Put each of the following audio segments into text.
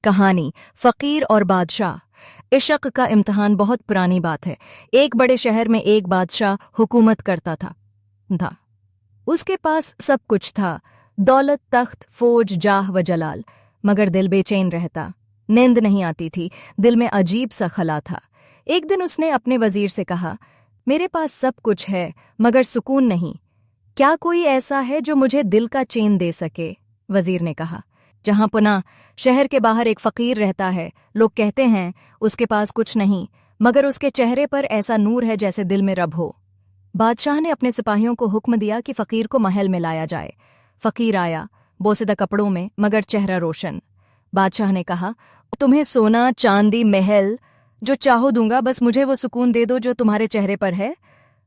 कहानी फकीर और बादशाह। इश्क का इम्तिहान बहुत पुरानी बात है। एक बड़े शहर में एक बादशाह हुकूमत करता था। उसके पास सब कुछ था, दौलत, तख्त, फौज, जाह व जलाल, मगर दिल बेचैन रहता। नींद नहीं आती थी, दिल में अजीब सा खला था। एक दिन उसने अपने वजीर से कहा, मेरे पास सब कुछ है मगर सुकून नहीं, क्या कोई ऐसा है जो मुझे दिल का चैन दे सके? वजीर ने कहा, जहां पुना शहर के बाहर एक फकीर रहता है, लोग कहते हैं उसके पास कुछ नहीं, मगर उसके चेहरे पर ऐसा नूर है जैसे दिल में रब हो। बादशाह ने अपने सिपाहियों को हुक्म दिया कि फकीर को महल में लाया जाए। फकीर आया, बोसीदा कपड़ों में मगर चेहरा रोशन। बादशाह ने कहा, तुम्हें सोना, चांदी, महल जो चाहो दूंगा, बस मुझे वो सुकून दे दो जो तुम्हारे चेहरे पर है।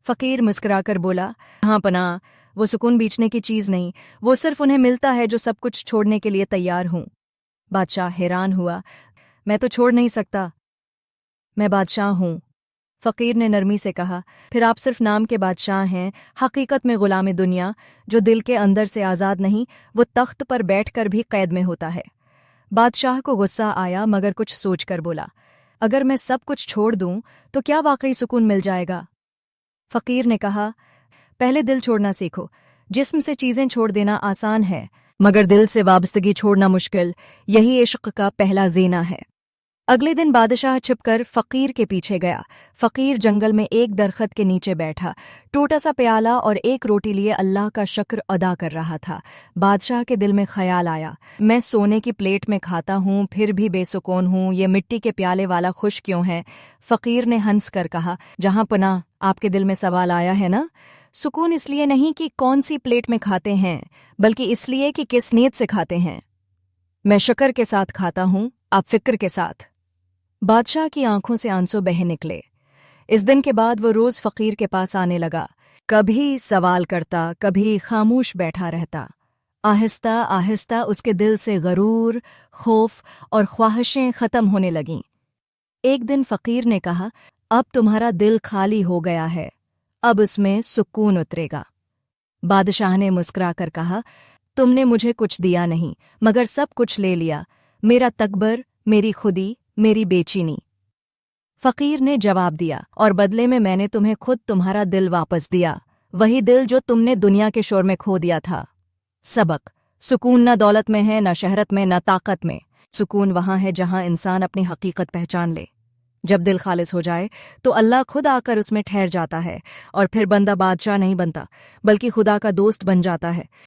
फकीर मुस्कुराकर बोला, हाँ पना, वो सुकून बेचने की चीज नहीं, वो सिर्फ उन्हें मिलता है जो सब कुछ छोड़ने के लिए तैयार हूं। बादशाह हैरान हुआ, मैं तो छोड़ नहीं सकता, मैं बादशाह हूं। फकीर ने नरमी से कहा, फिर आप सिर्फ नाम के बादशाह हैं, हकीकत में गुलाम दुनिया। जो दिल के अंदर से आज़ाद नहीं, वो तख्त पर बैठकर भी कैद में होता है। बादशाह को गुस्सा आया मगर कुछ सोचकर बोला, अगर मैं सब कुछ छोड़ दूं तो क्या वाकई सुकून मिल जाएगा? फकीर ने कहा, पहले दिल छोड़ना सीखो। जिस्म से चीजें छोड़ देना आसान है, मगर दिल से वाबस्तगी छोड़ना मुश्किल। यही इश्क का पहला ज़ीना है। अगले दिन बादशाह छिपकर फकीर के पीछे गया। फकीर जंगल में एक दरख्त के नीचे बैठा, टूटा सा प्याला और एक रोटी लिए अल्लाह का शुक्र अदा कर रहा था। बादशाह के दिल में ख्याल आया, मैं सोने की प्लेट में खाता हूँ फिर भी बेसुकून हूँ, ये मिट्टी के प्याले वाला खुश क्यों है? फकीर ने हंस कर कहा, जहाँ पनाह आपके दिल में सवाल आया है ना, सुकून इसलिए नहीं कि कौन सी प्लेट में खाते हैं, बल्कि इसलिए कि किस नीयत से खाते हैं। मैं शुक्र के साथ खाता हूँ, आप फिक्र के साथ। बादशाह की आंखों से आंसू बह निकले। इस दिन के बाद वो रोज फकीर के पास आने लगा। कभी सवाल करता, कभी खामोश बैठा रहता। आहिस्ता आहिस्ता उसके दिल से गरूर, खौफ और ख्वाहिशें खत्म होने लगीं। एक दिन फकीर ने कहा, अब तुम्हारा दिल खाली हो गया है, अब उसमें सुकून उतरेगा। बादशाह ने मुस्कुराकर कहा, तुमने मुझे कुछ दिया नहीं मगर सब कुछ ले लिया, मेरा तकबर, मेरी खुदी, मेरी बेचैनी। फकीर ने जवाब दिया, और बदले में मैंने तुम्हें खुद तुम्हारा दिल वापस दिया, वही दिल जो तुमने दुनिया के शोर में खो दिया था। सबक, सुकून न दौलत में है, न शहरत में, न ताकत में। सुकून वहाँ है जहाँ इंसान अपनी हकीकत पहचान ले। जब दिल खालिस हो जाए तो अल्लाह खुद आकर उसमें ठहर जाता है, और फिर बंदा बादशाह नहीं बनता बल्कि खुदा का दोस्त बन जाता है।